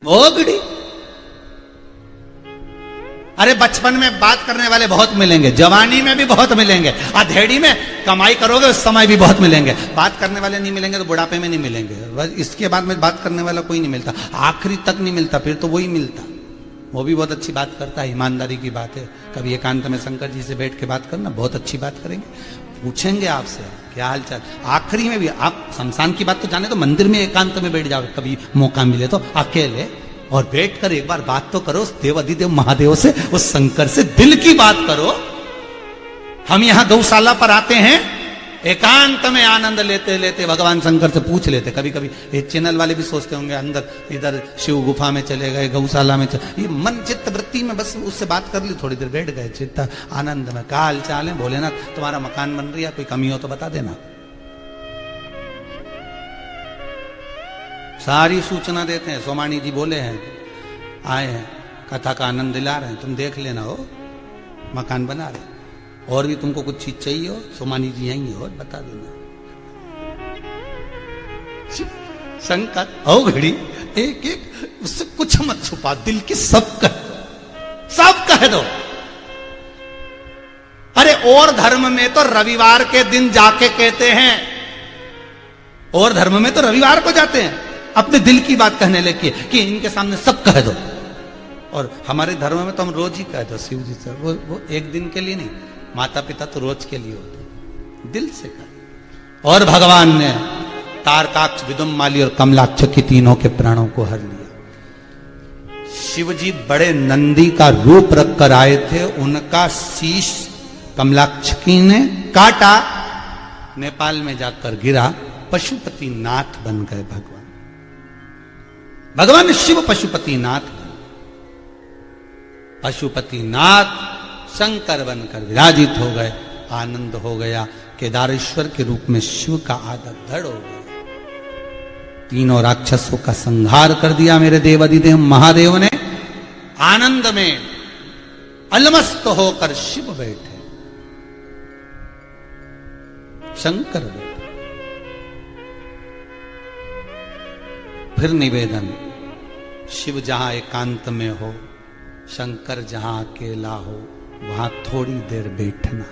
भोगड़ी। अरे बचपन में बात करने वाले बहुत मिलेंगे, जवानी में भी बहुत मिलेंगे, अधेड़ी में कमाई करोगे उस समय भी बहुत मिलेंगे। बात करने वाले नहीं मिलेंगे तो बुढ़ापे में नहीं मिलेंगे, बस इसके बाद में बात करने वाला कोई नहीं मिलता, आखिरी तक नहीं मिलता, फिर तो वही मिलता। वो भी बहुत अच्छी बात करता है, ईमानदारी की बात है। कभी एकांत में शंकर जी से बैठ के बात करना, बहुत अच्छी बात करेंगे, पूछेंगे आपसे क्या हाल चाल। आखिरी में भी आप शमशान की बात तो जाने तो मंदिर में एकांत में बैठ जाओ, कभी मौका मिले तो अकेले, और बैठकर एक बार बात तो करो उस देव अधिदेव महादेव से, उस शंकर से दिल की बात करो। हम यहां गौशाला पर आते हैं, एकांत में आनंद लेते लेते भगवान शंकर से पूछ लेते। कभी कभी ये चैनल वाले भी सोचते होंगे अंदर इधर शिव गुफा में चले गए, गौशाला में ये मन चित्त वृत्ति में बस उससे बात कर ली, थोड़ी देर बैठ गए चित्त आनंद में। का हाल चाल है? भोलेनाथ तुम्हारा मकान बन रही है, कोई कमी हो तो बता देना। सारी सूचना देते हैं। सोमानी जी बोले हैं, आए हैं, कथा का आनंद दिला रहे हैं, तुम देख लेना, हो मकान बना रहे। और भी तुमको कुछ चीज चाहिए हो, सोमानी जी यहीं हो, बता देना। शंकर ओ घड़ी एक एक उससे कुछ मत छुपा, दिल की सब कह दो। अरे और धर्म में तो रविवार के दिन जाके कहते हैं, और धर्म में तो रविवार को जाते हैं अपने दिल की बात कहने लेके कि इनके सामने सब कह दो। और हमारे धर्म में तो हम रोज ही कह दो शिव जी से, वो एक दिन के लिए नहीं, माता पिता तो रोज के लिए होते, दिल से कह। और भगवान ने तारकाक्ष, विदुम्माली और कमलाक्ष की तीनों के प्राणों को हर लिया। शिव जी बड़े नंदी का रूप रख कर आए थे, उनका शीश कमलाक्षकी ने काटा, नेपाल में जाकर गिरा, पशुपति नाथ बन गए भगवान। भगवान शिव पशुपति नाथ, पशुपति नाथ शंकर बनकर विराजित हो गए। आनंद हो गया, केदारेश्वर के रूप में शिव का आदर धड़ हो गया। तीनों राक्षसों का संहार कर दिया मेरे देवाधिदेव महादेव ने। आनंद में अलमस्त होकर शिव बैठे, शंकर बैठे। फिर निवेदन, शिव जहां एकांत में हो, शंकर जहां अकेला हो, वहां थोड़ी देर बैठना।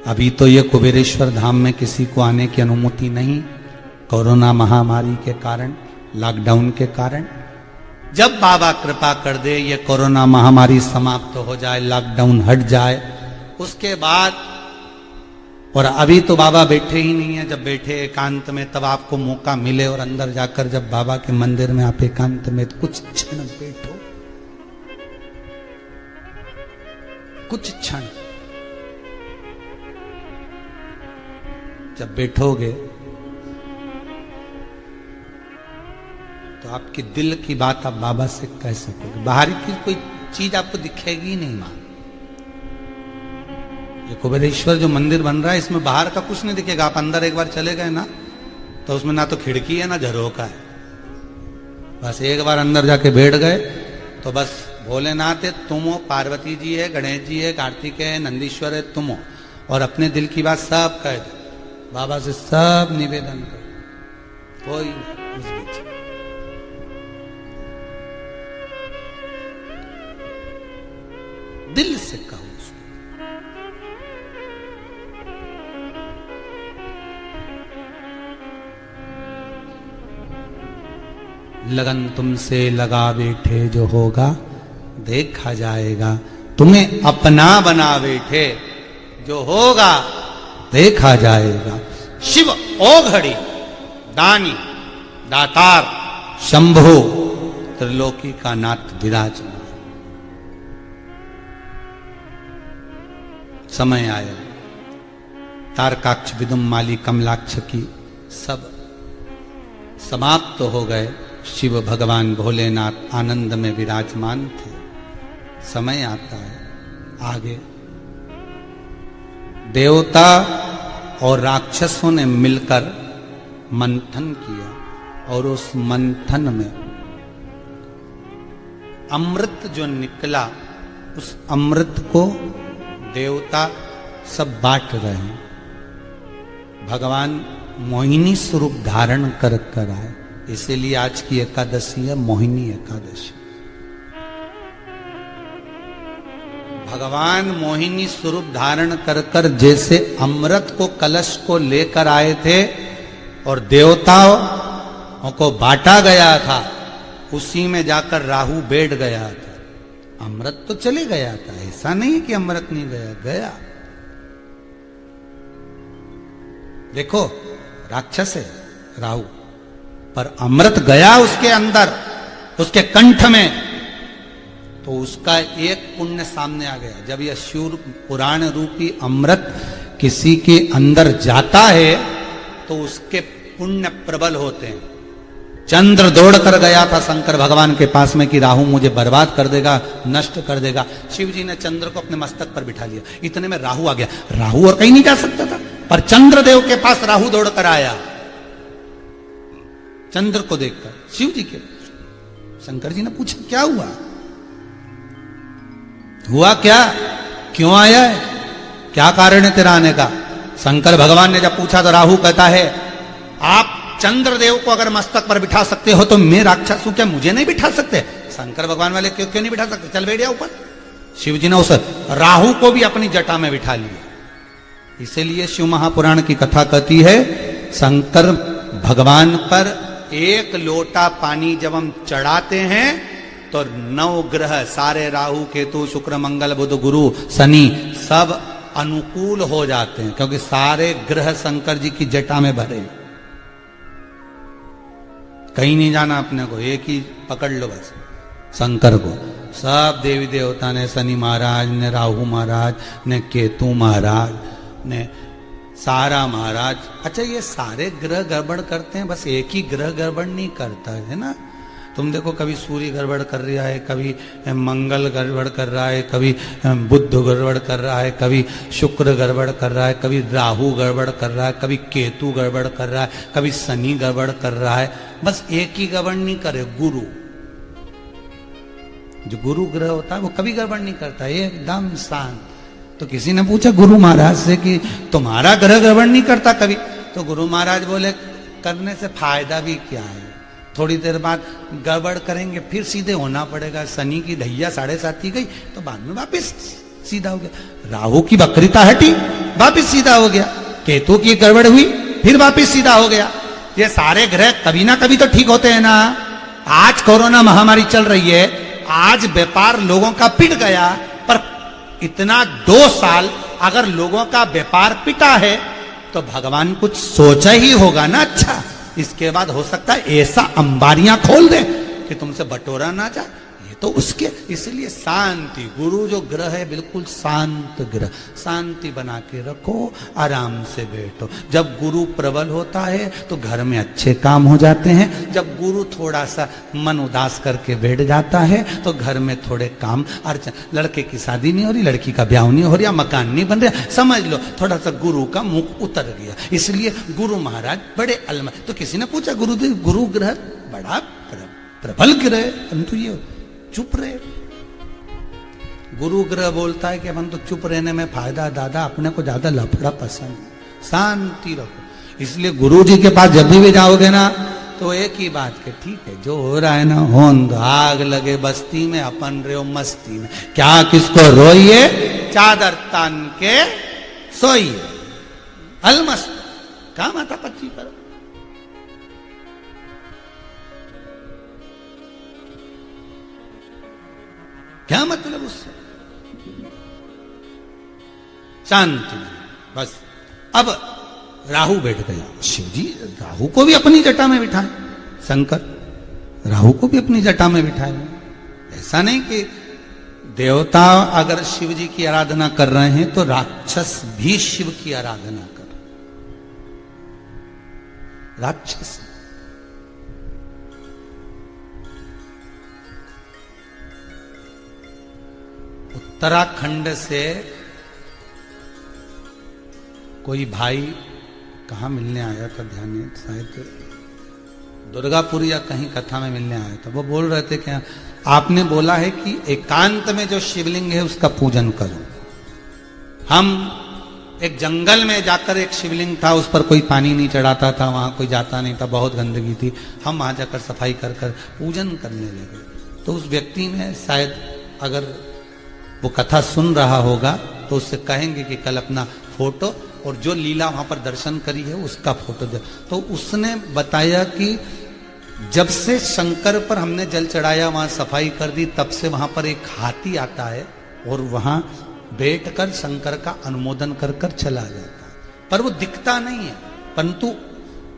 अभी तो ये कुबेरेश्वर धाम में किसी को आने की अनुमति नहीं, कोरोना महामारी के कारण, लॉकडाउन के कारण। जब बाबा कृपा कर दे, ये कोरोना महामारी समाप्त हो जाए, लॉकडाउन हट जाए, उसके बाद, और अभी तो बाबा बैठे ही नहीं है, जब बैठे एकांत में तब आपको मौका मिले, और अंदर जाकर जब बाबा के मंदिर में आप एकांत में कुछ क्षण बैठो, कुछ क्षण जब बैठोगे तो आपके दिल की बात आप बाबा से कह सकोगे। बाहर की कोई चीज आपको दिखेगी ही नहीं। मां, ये कुबेरेश्वर जो मंदिर बन रहा है, इसमें बाहर का कुछ नहीं दिखेगा। आप अंदर एक बार चले गए ना, तो उसमें ना तो खिड़की है ना झरोका है। बस एक बार अंदर जाके बैठ गए तो बस भोलेनाथ है तुम हो, पार्वती जी है, गणेश जी है, कार्तिक है, नंदीश्वर है, तुम हो, और अपने दिल की बात सब कह दो, बाबा से सब निवेदन करो, कोई नहीं उस बीच। दिल से कहो। लगन तुमसे लगा बैठे जो होगा देखा जाएगा, तुम्हें अपना बना बैठे जो होगा देखा जाएगा। शिव ओघड़ी, दानी, दातार, शंभो, त्रिलोकी का नाथ विराजमान। समय आया, तारकाक्ष, विदुम्माली, कमलाक्ष की सब समाप्त हो गए। शिव भगवान भोलेनाथ आनंद में विराजमान थे। समय आता है आगे, देवता और राक्षसों ने मिलकर मंथन किया, और उस मंथन में अमृत जो निकला, उस अमृत को देवता सब बांट रहे हैं। भगवान मोहिनी स्वरूप धारण कर आए, इसीलिए आज की एकादशी है मोहिनी एकादशी। भगवान मोहिनी स्वरूप धारण कर कर जैसे अमृत को कलश को लेकर आए थे और देवताओं को बांटा गया था, उसी में जाकर राहु बैठ गया था। अमृत तो चले गया था, ऐसा नहीं कि अमृत नहीं गया, गया। देखो राक्षस है राहु, पर अमृत गया उसके अंदर, उसके कंठ में, तो उसका एक पुण्य सामने आ गया। जब यह शिव पुराण रूपी अमृत किसी के अंदर जाता है तो उसके पुण्य प्रबल होते हैं। चंद्र दौड़ कर गया था शंकर भगवान के पास में कि राहु मुझे बर्बाद कर देगा, नष्ट कर देगा। शिव जी ने चंद्र को अपने मस्तक पर बिठा लिया, इतने में राहु आ गया। राहु और कहीं नहीं जा सकता था, पर चंद्रदेव के पास राहु दौड़ कर आया, चंद्र को देखकर शिव जी के। शंकर जी ने पूछा क्या हुआ, हुआ क्या, क्यों आया है, क्या कारण है तेरा आने का। शंकर भगवान ने जब पूछा तो राहु कहता है आप चंद्रदेव को अगर मस्तक पर बिठा सकते हो तो मैं राक्षस हूं क्या, मुझे नहीं बिठा सकते। शंकर भगवान वाले क्यों नहीं बिठा सकते, चल बैठ गया ऊपर। शिव जी ने उस राहु को भी अपनी जटा में बिठा लिया। इसीलिए शिव महापुराण की कथा कहती है शंकर भगवान पर एक लोटा पानी जब हम चढ़ाते हैं तो 9 ग्रह सारे राहु केतु शुक्र मंगल बुध गुरु शनि सब अनुकूल हो जाते हैं, क्योंकि सारे ग्रह शंकर जी की जटा में भरे। कहीं नहीं जाना अपने को, एक ही पकड़ लो बस शंकर को। सब देवी देवता ने, शनि महाराज ने, राहु महाराज ने, केतु महाराज ने, सारा महाराज। अच्छा ये सारे ग्रह गड़बड़ करते हैं, बस एक ही ग्रह गड़बड़ नहीं करता है ना। तुम देखो कभी सूर्य गड़बड़ कर रहा है, कभी मंगल गड़बड़ कर रहा है, कभी बुध गड़बड़ कर रहा है, कभी शुक्र गड़बड़ कर रहा है, कभी राहु गड़बड़ कर रहा है, कभी केतु गड़बड़ कर रहा है, कभी शनि गड़बड़ कर रहा है। बस एक ही गड़बड़ नहीं करे, गुरु। जो गुरु ग्रह होता है वो कभी गड़बड़ नहीं करता, एकदम शांत। तो किसी ने पूछा गुरु महाराज से कि तुम्हारा ग्रह गड़बड़ नहीं करता कभी, तो गुरु महाराज बोले करने से फायदा भी क्या है, थोड़ी देर बाद गड़बड़ करेंगे फिर सीधे होना पड़ेगा। शनि की ढैया 7.5 की गई तो बाद में वापस सीधा हो गया। राहु की वक्रिता हटी, वापस सीधा हो गया। केतु की गड़बड़ हुई, फिर वापस सीधा हो गया। ये सारे ग्रह कभी ना कभी तो ठीक होते हैं ना। आज कोरोना महामारी चल रही है, आज व्यापार लोगों का पिट गया, पर इतना 2 साल अगर लोगों का व्यापार पिटा है तो भगवान कुछ सोचा ही होगा ना। अच्छा इसके बाद हो सकता है ऐसा अंबारियां खोल दे कि तुमसे बटोरा ना जाए, ये तो उसके। इसलिए शांति, गुरु जो ग्रह है बिल्कुल शांत ग्रह, शांति बना के रखो, आराम से बैठो। जब गुरु प्रबल होता है तो घर में अच्छे काम हो जाते हैं। जब गुरु थोड़ा सा मन उदास करके बैठ जाता है तो घर में थोड़े काम अर्चन, लड़के की शादी नहीं हो रही, लड़की का ब्याह नहीं हो रहा, मकान नहीं बन रहा, समझ लो थोड़ा सा गुरु का मुख उतर गया। इसलिए गुरु महाराज बड़े अलम। तो किसी ने पूछा गुरुदेव गुरु ग्रह बड़ा प्रबल ग्रह, परंतु ये चुप रहे। गुरु ग्रह बोलता है कि हम तो चुप रहने में फायदा, दादा अपने को ज्यादा लफड़ा पसंद, शांति रखो। इसलिए गुरु जी के पास जब भी जाओगे ना तो एक ही बात के ठीक है जो हो रहा है ना होन दो, आग लगे बस्ती में अपन रहो मस्ती में, क्या किसको रोइए चादर तान के सोइए, अलमस्त क्या माथा पच्ची करो। क्या मतलब उससे, शांति बस। अब राहु बैठ गया, शिव जी राहु को भी अपनी जटा में बिठाए, शंकर राहु को भी अपनी जटा में बिठाए। ऐसा नहीं कि देवता अगर शिव जी की आराधना कर रहे हैं तो राक्षस भी शिव की आराधना कर, राक्षस। उत्तराखंड से कोई भाई कहाँ मिलने आया था, ध्यान नहीं, शायद दुर्गापुर या कहीं कथा में मिलने आया था। वो बोल रहे थे कि आपने बोला है कि एकांत में जो शिवलिंग है उसका पूजन करो। हम एक जंगल में जाकर एक शिवलिंग था, उस पर कोई पानी नहीं चढ़ाता था, वहां कोई जाता नहीं था, बहुत गंदगी थी। हम वहां जाकर सफाई कर कर पूजन करने लगे। तो उस व्यक्ति ने शायद अगर वो कथा सुन रहा होगा तो उससे कहेंगे कि कल अपना फोटो और जो लीला वहां पर दर्शन करी है उसका फोटो दे। तो उसने बताया कि जब से शंकर पर हमने जल चढ़ाया, वहां सफाई कर दी, तब से वहां पर एक हाथी आता है और वहां बैठकर शंकर का अनुमोदन कर कर चला जाता है। पर वो दिखता नहीं है, परंतु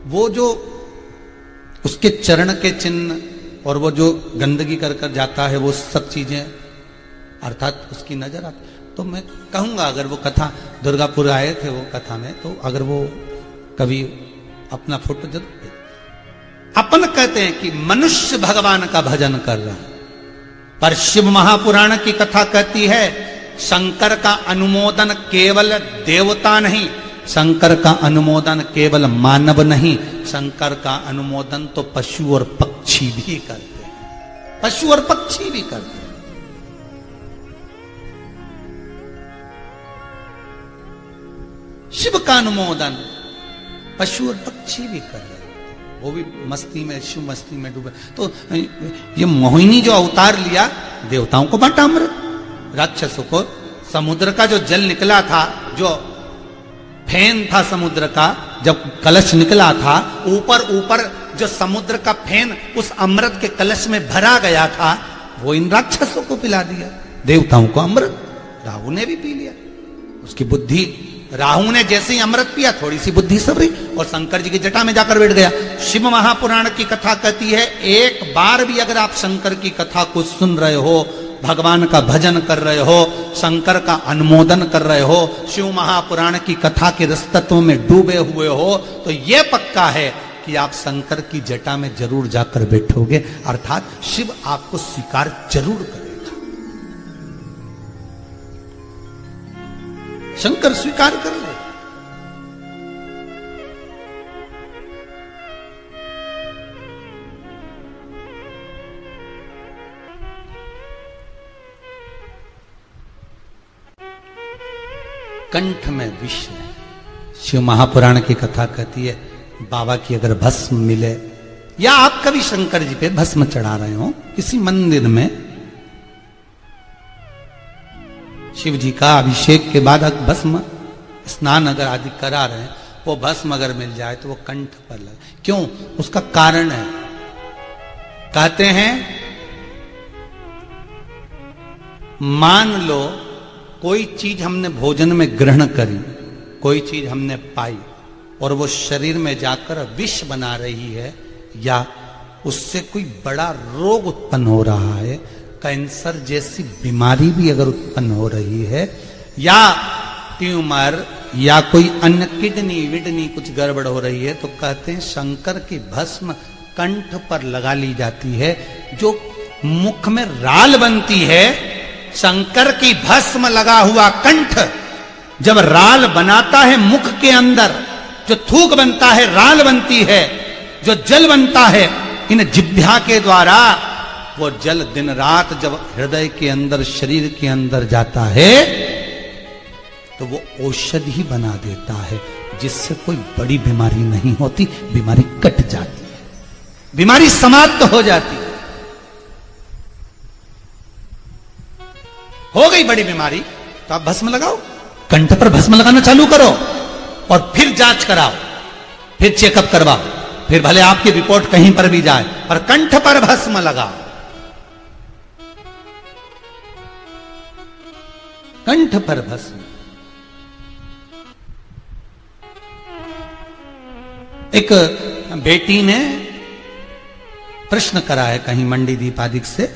वो जो उसके चरण के चिन्ह और वो जो गंदगी कर कर जाता है, वो सब चीजें अर्थात उसकी नजर आती। तो मैं कहूंगा अगर वो कथा दुर्गापुर आए थे वो कथा में, तो अगर वो कभी अपना फोटो जरूर। अपन कहते हैं कि मनुष्य भगवान का भजन कर रहा है, पर शिव महापुराण की कथा कहती है शंकर का अनुमोदन केवल देवता नहीं, शंकर का अनुमोदन केवल मानव नहीं, शंकर का अनुमोदन तो पशु और पक्षी भी करते हैं, पशु और पक्षी भी करते हैं। शिव का अनुमोदन पशु और पक्षी भी कर रहे हैं, वो भी मस्ती में, शिव मस्ती में डूबे। तो ये मोहिनी जो अवतार लिया, देवताओं को बांटा अमृत, राक्षसों को। समुद्र का जो जल निकला था, जो फेन था समुद्र का, जब कलश निकला था, ऊपर ऊपर जो समुद्र का फेन उस अमृत के कलश में भरा गया था, वो इन राक्षसों को पिला दिया। देवताओं को अमृत राहु ने भी पी लिया। उसकी बुद्धि, राहु ने जैसे ही अमृत पिया, थोड़ी सी बुद्धि सबरी और शंकर जी की जटा में जाकर बैठ गया। शिव महापुराण की कथा कहती है एक बार भी अगर आप शंकर की कथा को सुन रहे हो, भगवान का भजन कर रहे हो, शंकर का अनुमोदन कर रहे हो, शिव महापुराण की कथा के रसतत्व में डूबे हुए हो, तो यह पक्का है कि आप शंकर की जटा में जरूर जाकर बैठोगे, अर्थात शिव आपको स्वीकार जरूर करेगा। शंकर स्वीकार कर ले। कंठ में विष है। शिव महापुराण की कथा कहती है बाबा की अगर भस्म मिले, या आप कभी शंकर जी पे भस्म चढ़ा रहे हो किसी मंदिर में, शिव जी का अभिषेक के बाद भस्म स्नान अगर आदि करा रहे हैं, वो भस्म अगर मिल जाए तो वो कंठ पर लगे। क्यों? उसका कारण है, कहते हैं मान लो कोई चीज हमने भोजन में ग्रहण करी, कोई चीज हमने पाई और वो शरीर में जाकर विष बना रही है, या उससे कोई बड़ा रोग उत्पन्न हो रहा है, कैंसर जैसी बीमारी भी अगर उत्पन्न हो रही है, या ट्यूमर या कोई अन्य किडनी विडनी कुछ गड़बड़ हो रही है, तो कहते हैं शंकर की भस्म कंठ पर लगा ली जाती है। जो मुख में राल बनती है, शंकर की भस्म लगा हुआ कंठ जब राल बनाता है मुख के अंदर, जो थूक बनता है राल बनती है, जो जल बनता है इन जिह्वा के द्वारा, वो जल दिन रात जब हृदय के अंदर, शरीर के अंदर जाता है, तो वो औषधि बना देता है, जिससे कोई बड़ी बीमारी नहीं होती, बीमारी कट जाती है, बीमारी समाप्त हो जाती है। हो गई बड़ी बीमारी तो आप भस्म लगाओ, कंठ पर भस्म लगाना चालू करो और फिर जांच कराओ, फिर चेकअप करवाओ, फिर भले आपकी रिपोर्ट कहीं पर भी जाए, और कंठ पर भस्म लगाओ, कंठ पर भस्म। एक बेटी ने प्रश्न करा है कहीं मंडी दीपादिक से,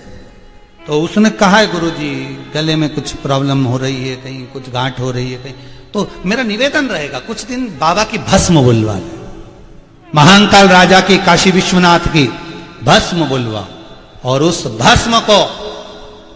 तो उसने कहा है गुरुजी गले में कुछ प्रॉब्लम हो रही है, कहीं कुछ गांठ हो रही है कहीं, तो मेरा निवेदन रहेगा कुछ दिन बाबा की भस्म बुलवा ले, महाकाल राजा की, काशी विश्वनाथ की भस्म बुलवा, और उस भस्म को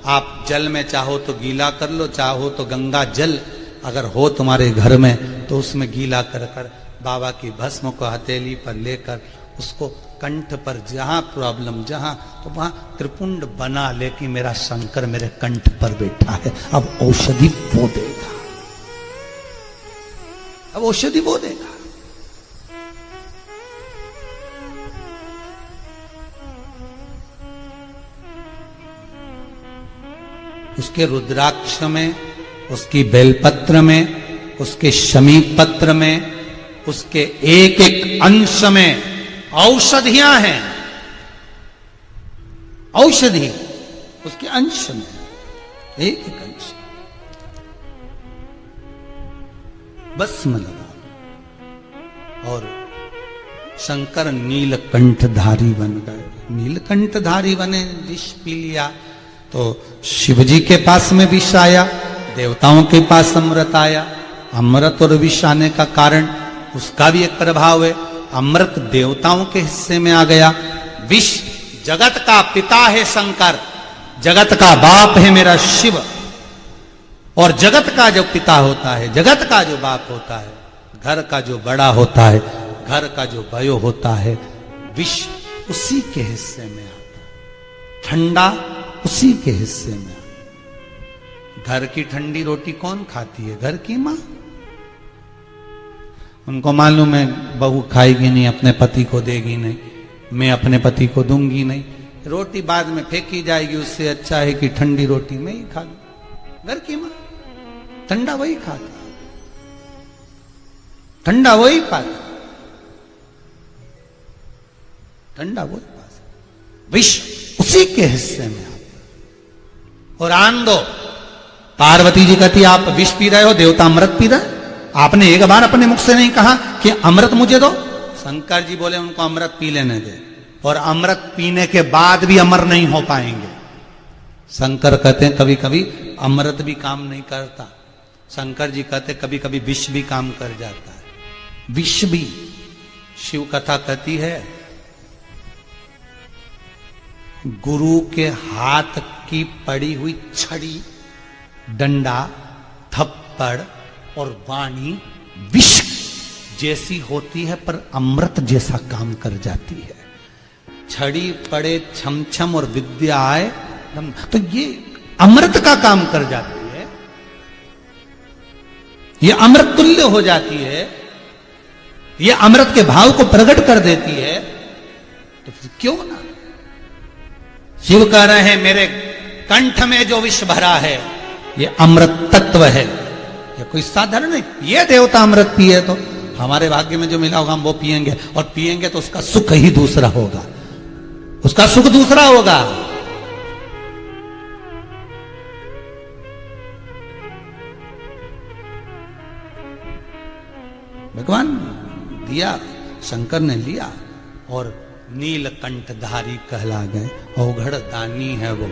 आप जल में चाहो तो गीला कर लो, चाहो तो गंगा जल अगर हो तुम्हारे घर में तो उसमें गीला कर कर बाबा की भस्म को हथेली पर लेकर उसको कंठ पर जहां प्रॉब्लम जहां, तो वहां त्रिपुंड बना ले कि मेरा शंकर मेरे कंठ पर बैठा है, अब औषधि वो देगा। अब औषधि वो देगा। उसके रुद्राक्ष में, उसकी बेलपत्र में, उसके शमी पत्र में, उसके एक एक अंश में औषधियां हैं। औषधि उसके अंश में, एक एक अंश। भस्म लगा और शंकर नीलकंठधारी बन गए। नीलकंठधारी बने, विष पी लिया तो शिवजी के पास में विष आया, देवताओं के पास अमृत आया। अमृत और विष आने का कारण उसका भी एक प्रभाव है। अमृत देवताओं के हिस्से में आ गया, विष जगत का पिता है शंकर, जगत का बाप है मेरा शिव। और जगत का जो पिता होता है, जगत का जो बाप होता है, घर का जो बड़ा होता है, घर का जो भयो होता है, विष उसी के हिस्से में आता है, ठंडा उसी के हिस्से में आता। घर की ठंडी रोटी कौन खाती है? घर की मां। उनको मालूम है बहू खाएगी नहीं, अपने पति को देगी नहीं, मैं अपने पति को दूंगी नहीं, रोटी बाद में फेंकी जाएगी, उससे अच्छा है कि ठंडी रोटी मैं ही खा लूं। घर की मां ठंडा वही खाता, ठंडा वही पाता, ठंडा वही पाता। विष उसी के हिस्से में आता। और आन दो, पार्वती जी कहती आप विष पी रहे हो, देवता अमृत पी रहे। आपने एक बार अपने मुख से नहीं कहा कि अमृत मुझे दो। शंकर जी बोले उनको अमृत पी लेने दे, और अमृत पीने के बाद भी अमर नहीं हो पाएंगे। शंकर कहते हैं कभी कभी अमृत भी काम नहीं करता। शंकर जी कहते कभी कभी विष भी काम कर जाता है। विष भी, शिव कथा कहती है गुरु के हाथ की पड़ी हुई छड़ी, डंडा, थप्पड़ और वाणी विष जैसी होती है पर अमृत जैसा काम कर जाती है। छड़ी पड़े छमछम और विद्या आए, तो ये अमृत का काम कर जाती है, ये अमृत तुल्य हो जाती है, ये अमृत के भाव को प्रकट कर देती है। तो फिर क्यों ना शिव कह रहे हैं मेरे कंठ में जो विष भरा है ये अमृत तत्व है, ये कोई साधारण नहीं। ये देवता अमृत पिए तो हमारे भाग्य में जो मिला होगा हम वो पिएंगे, और पिएंगे तो उसका सुख ही दूसरा होगा, उसका सुख दूसरा होगा। भगवान दिया, शंकर ने लिया और नीलकंठधारी कहला गए। औघड़ दानी है वो।